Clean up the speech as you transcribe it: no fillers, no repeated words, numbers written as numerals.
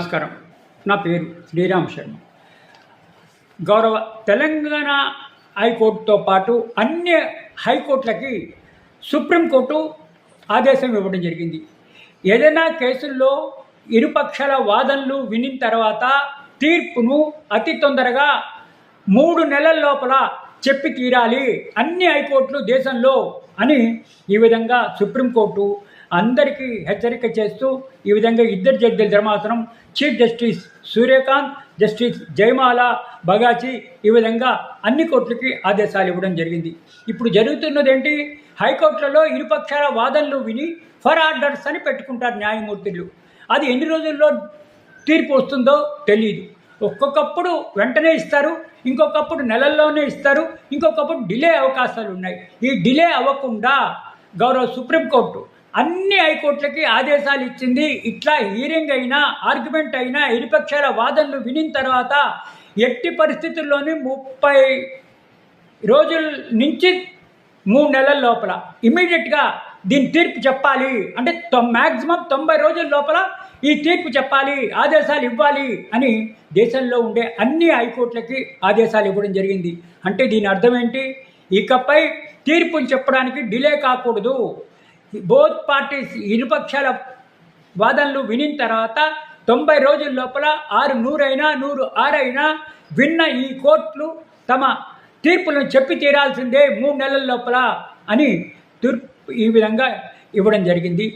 నమస్కారం. నా పేరు శ్రీరామ్ శర్మ. గౌరవ తెలంగాణ హైకోర్టుతో పాటు అన్ని హైకోర్టులకి సుప్రీంకోర్టు ఆదేశం ఇవ్వడం జరిగింది. ఏదైనా కేసుల్లో ఇరుపక్షాల వాదనలు వినిన తర్వాత తీర్పును అతి తొందరగా 3 నెలల లోపల చెప్పి తీరాలి అన్ని హైకోర్టులు దేశంలో అని ఈ విధంగా సుప్రీంకోర్టు అందరికీ హెచ్చరిక చేస్తూ ఈ విధంగా ఇద్దరు జడ్జిల ధర్మాసనం chief justice Suryakant, justice Joymalya Bagchi ఈ విధంగా అన్ని కోర్టులకి ఆదేశాలు ఇవ్వడం జరిగింది. ఇప్పుడు జరుగుతున్నది ఏంటి? హైకోర్టులలో ఇరుపక్షాల వాదనలు విని ఫర్ ఆర్డర్స్ అని పెట్టుకుంటారు న్యాయమూర్తులు. అది ఎన్ని రోజుల్లో తీర్పు వస్తుందో తెలియదు. ఒక్కొక్కప్పుడు వెంటనే ఇస్తారు, ఇంకొకప్పుడు నెలల్లోనే ఇస్తారు, ఇంకొకప్పుడు డిలే అవకాశాలు ఉన్నాయి. ఈ డిలే అవ్వకుండా గౌరవ సుప్రీంకోర్టు అన్ని హైకోర్టులకి ఆదేశాలు ఇచ్చింది. ఇట్లా హీరింగ్ అయినా ఆర్గ్యుమెంట్ అయినా ఇరుపక్షాల వాదనలు వినిన తర్వాత ఎట్టి పరిస్థితుల్లోని 30 రోజుల నుంచి 3 నెలల లోపల ఇమీడియట్గా దీని తీర్పు చెప్పాలి. అంటే మ్యాక్సిమం 90 రోజుల లోపల ఈ తీర్పు చెప్పాలి, ఆదేశాలు ఇవ్వాలి అని దేశంలో ఉండే అన్ని హైకోర్టులకి ఆదేశాలు ఇవ్వడం జరిగింది. అంటే దీని అర్థం ఏంటి? ఇకపై తీర్పులు చెప్పడానికి డిలే కాకూడదు. బోత్ పార్టీస్ ఇరుపక్షాల వాదనలు వినిన తర్వాత 90 రోజుల లోపల 100 అయినా 106 అయినా విన్న ఈ కోర్టులు తమ తీర్పులను చెప్పి తీరాల్సిందే 3 నెలల లోపల అని తీర్పు ఈ విధంగా ఇవ్వడం జరిగింది.